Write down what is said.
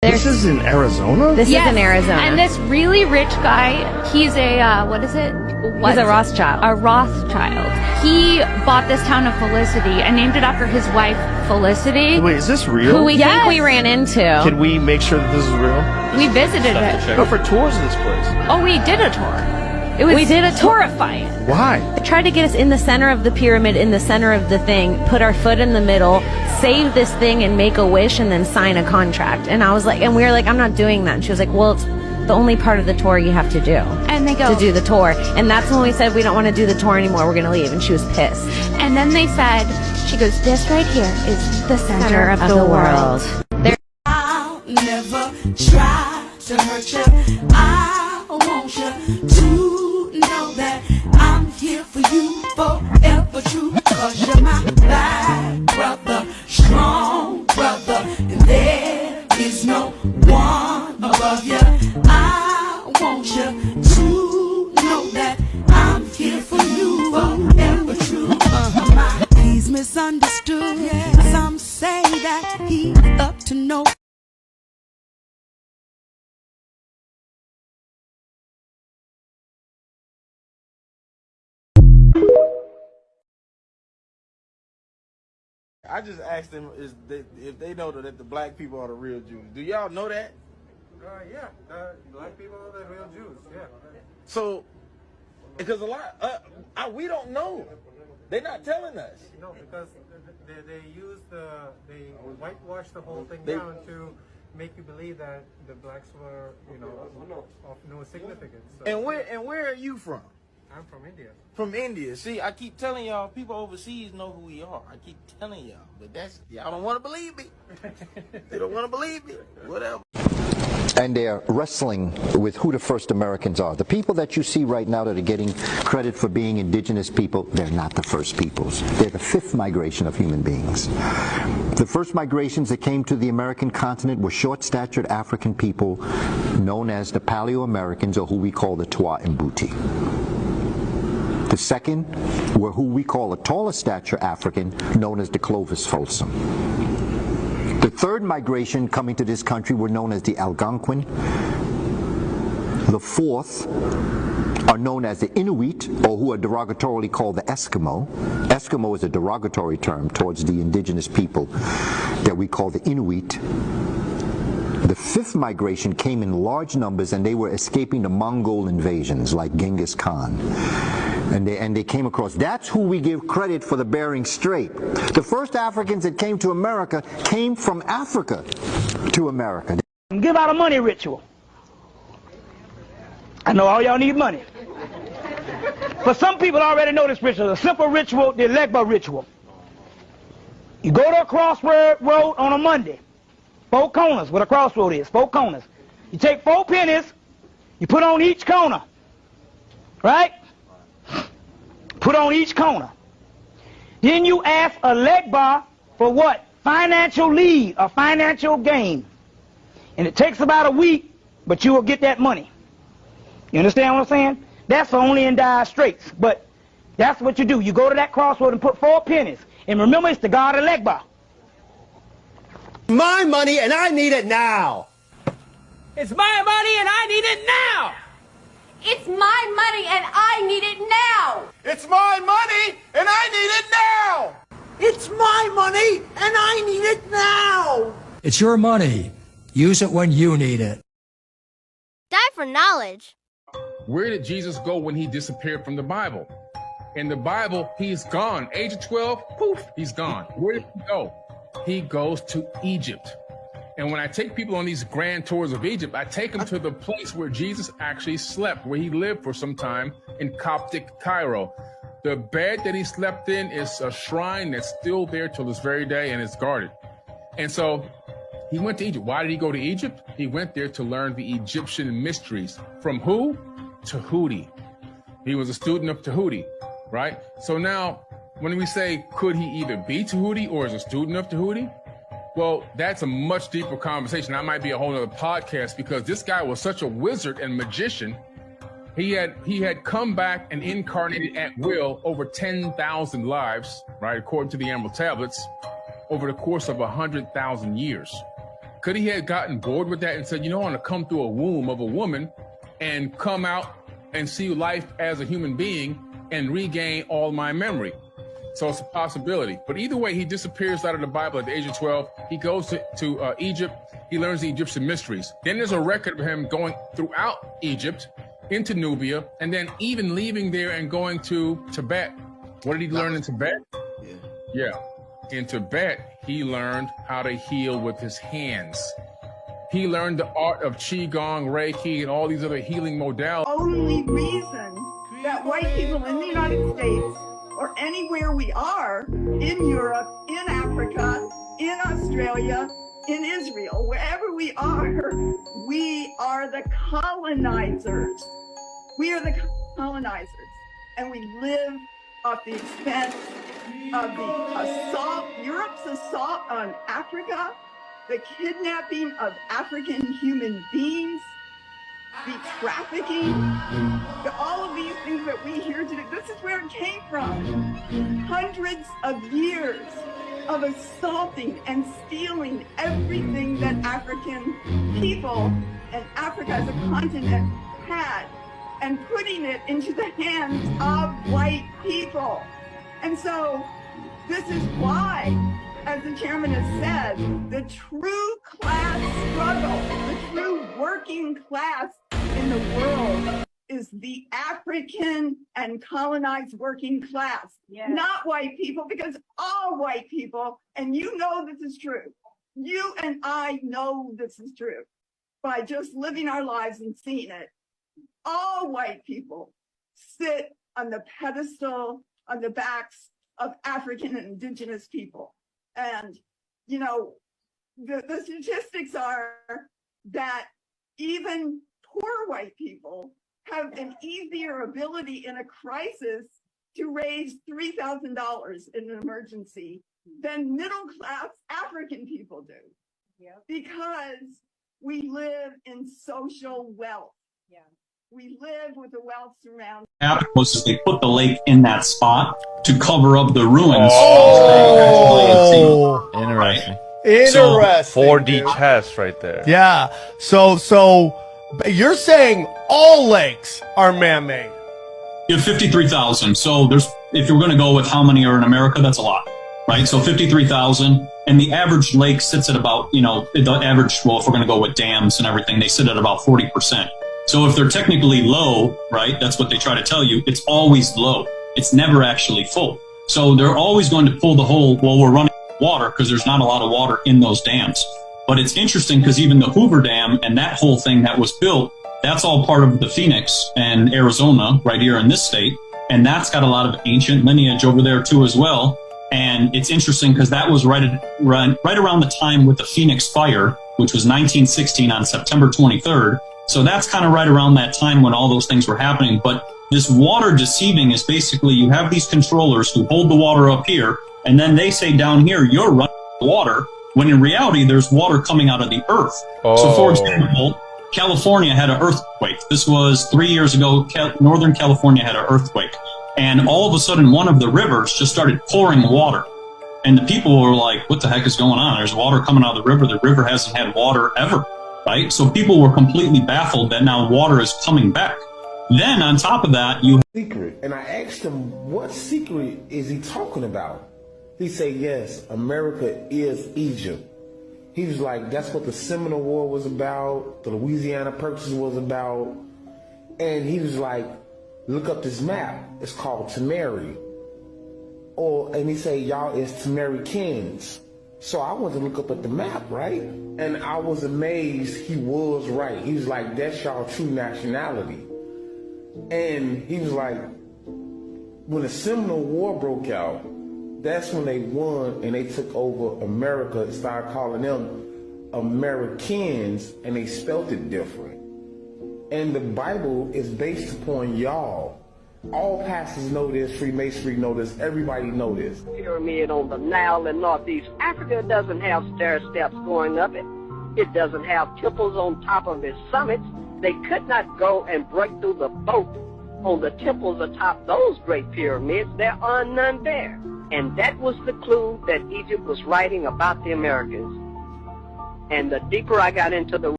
This is in Arizona? This is in Arizona. And this really rich guy, he's a, what is it? He's a Rothschild. A Rothschild. He bought this town of Felicity and named it after his wife, Felicity. Wait, is this real? Who we think we ran into. Can we make sure that this is real? We visited it. Go for tours of this place. Oh, we did a tour. We did a horrifying. Why? They tried to get us in the center of the pyramid, in the center of the thing, put our foot in the middle, save this thing and make a wish and then sign a contract. And I was like, and we were like, I'm not doing that. And she was like, well, it's the only part of the tour you have to do. And they go, to do the tour. And that's when we said, we don't want to do the tour anymore. We're going to leave. And she was pissed. And then they said, she goes, this right here is the center of the world. I'll never try to hurt you. I want you to know that I'm here for you forever true. Cause you're my black brother, strong brother, and there is no one above you. I want you to know that I'm here for you forever true. He's misunderstood. Some say that he's up to no. I just asked them if they know that the black people are the real Jews. Do y'all know that? Yeah, black people are the real Jews, yeah. So, because a lot, we don't know. They're not telling us. No, because they whitewash the whole thing down to make you believe that the blacks were, of no significance. So. And where are you from? I'm from India. From India. See, I keep telling y'all, people overseas know who we are. I keep telling y'all, but y'all don't want to believe me. They don't want to believe me. Whatever. And they're wrestling with who the first Americans are. The people that you see right now that are getting credit for being indigenous people, they're not the first peoples. They're the fifth migration of human beings. The first migrations that came to the American continent were short-statured African people known as the Paleo-Americans, or who we call the Twa Mbuti. The second were who we call a taller stature African, known as the Clovis Folsom. The third migration coming to this country were known as the Algonquin. The fourth are known as the Inuit, or who are derogatorily called the Eskimo. Eskimo is a derogatory term towards the indigenous people that we call the Inuit. The fifth migration came in large numbers, and they were escaping the Mongol invasions like Genghis Khan. And they came across. That's who we give credit for the Bering Strait. The first Africans that came to America came from Africa to America. Give out a money ritual. I know all y'all need money. But some people already know this ritual. A simple ritual, the Legba ritual. You go to a crossroad on a Monday. 4 corners, what a crossroad is, 4 corners. You take 4 pennies, you put on each corner. Right? Put on each corner. Then you ask a legba for what? Financial lead or financial gain. And it takes about a week, but you will get that money. You understand what I'm saying? That's only in dire straits. But that's what you do. You go to that crossroad and put 4 pennies. And remember, it's the God of legba. My money and I need it now. It's my money and I need it now. It's my money and I need it now! It's my money and I need it now! It's my money and I need it now! It's your money. Use it when you need it. Die for knowledge. Where did Jesus go when he disappeared from the Bible? In the Bible, he's gone. Age of 12, poof, he's gone. Where did he go? He goes to Egypt. And when I take people on these grand tours of Egypt, I take them to the place where Jesus actually slept, where he lived for some time in Coptic Cairo. The bed that he slept in is a shrine that's still there till this very day, and it's guarded. And so he went to Egypt. Why did he go to Egypt? He went there to learn the Egyptian mysteries. From who? Tahuti. He was a student of Tahuti, right? So now, when we say, could he either be Tahuti or is a student of Tahuti? Well, that's a much deeper conversation. That might be a whole other podcast, because this guy was such a wizard and magician. He had come back and incarnated at will over 10,000 lives, right, according to the Emerald Tablets, over the course of 100,000 years. Could he have gotten bored with that and said, you know, I want to come through a womb of a woman and come out and see life as a human being and regain all my memory? So it's a possibility. But either way, he disappears out of the Bible at the age of 12. He goes to Egypt. He learns the Egyptian mysteries. Then there's a record of him going throughout Egypt, into Nubia, and then even leaving there and going to Tibet. What did he learn in Tibet? Yeah. In Tibet, he learned how to heal with his hands. He learned the art of Qigong, Reiki, and all these other healing modalities. Only reason that white people in the United States or anywhere we are, in Europe, in Africa, in Australia, in Israel, wherever we are the colonizers. We are the colonizers, and we live off the expense of the assault, Europe's assault on Africa, the kidnapping of African human beings, the trafficking, all of these things that we hear today. This is where it came from. Hundreds of years of assaulting and stealing everything that African people and Africa as a continent had, and putting it into the hands of white people. And so this is why, as the chairman has said, the true class struggle, the true working class in the world is the African and colonized working class, not white people, because all white people, and you know this is true, you and I know this is true by just living our lives and seeing it. All white people sit on the pedestal, on the backs of African and indigenous people. And, you know, the statistics are that even poor white people have an easier ability in a crisis to raise $3,000 in an emergency than middle-class African people do. Because we live in social wealth. We live with the wealth surrounding. Was they put the lake in that spot to cover up the ruins. Oh, interesting. Interesting. 4D chess right there. Yeah. So you're saying all lakes are man-made? You have 53,000. So if you're going to go with how many are in America, that's a lot, right? So 53,000, and the average lake sits at about, the average, well, if we're going to go with dams and everything, they sit at about 40%. So if they're technically low, right, that's what they try to tell you, it's always low. It's never actually full. So they're always going to pull the whole, well, we're running water because there's not a lot of water in those dams. But it's interesting because even the Hoover Dam and that whole thing that was built, that's all part of the Phoenix and Arizona right here in this state. And that's got a lot of ancient lineage over there too as well. And it's interesting because that was right around the time with the Phoenix fire, which was 1916 on September 23rd. So that's kind of right around that time when all those things were happening. But this water deceiving is basically you have these controllers who hold the water up here, and then they say down here, you're running water, when in reality, there's water coming out of the earth. So for example, California had an earthquake. This was 3 years ago. Northern California had an earthquake. And all of a sudden, one of the rivers just started pouring water. And the people were like, what the heck is going on? There's water coming out of the river. The river hasn't had water ever. Right? So people were completely baffled that now water is coming back. Then on top of that, you secret. And I asked him, what secret is he talking about? He said, yes, America is Egypt. He was like, that's what the Seminole War was about, the Louisiana Purchase was about. And he was like, look up this map. It's called Tamari. And he said, y'all, it's Tamarikans. So I went to look up at the map, right? And I was amazed he was right. He was like, that's y'all true nationality. And he was like, when the Seminole War broke out, that's when they won and they took over America and started calling them Americans, and they spelt it different. And the Bible is based upon y'all. All pastors know this, Freemasonry know this, everybody know this. Pyramid on the Nile and Northeast Africa doesn't have stair steps going up it. It doesn't have temples on top of its summits. They could not go and break through the boat on the temples atop those great pyramids. There are none there. And that was the clue that Egypt was writing about the Americans. And the deeper I got into the